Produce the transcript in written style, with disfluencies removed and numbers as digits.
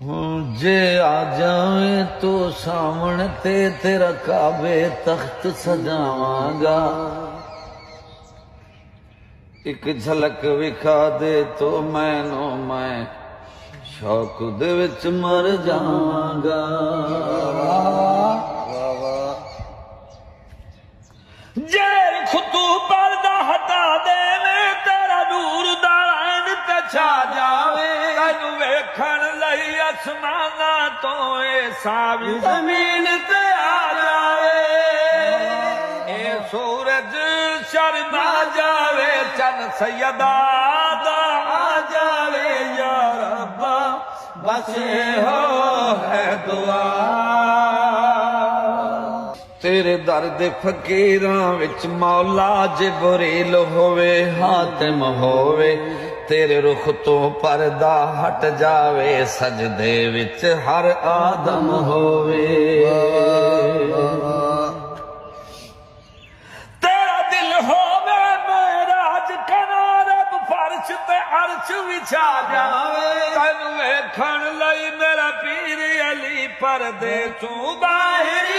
जे आ जावे तो सामने ते तेरा काबे तख्त सजावांगा। एक झलक विखा दे तो मैनू मैं शौक दे विच मर जावांगा। जे खुतू पर्दा हटा देवे तेरा नूर दा ऐन ते छा जावे। तैनू वेखण लई आसमाना तो ऐसा भी जमीन ते आ जावे। ए सूरज शर्मा जावे चन सैयदा दा आ जावे। या रब्बा बस हो है दुआ। तेरे दर दे फकीरां विच मौला जिबरील होवे हातिम होवे। तेरे रुख तो पर्दा हट जावे सजदे विच हर आदम होवे। तेरा दिल होवे मेराज कना रब फर्श ते अर्श विछा जावे। तैनू वेखण लई मेरा पीर अली परदे चों बाहर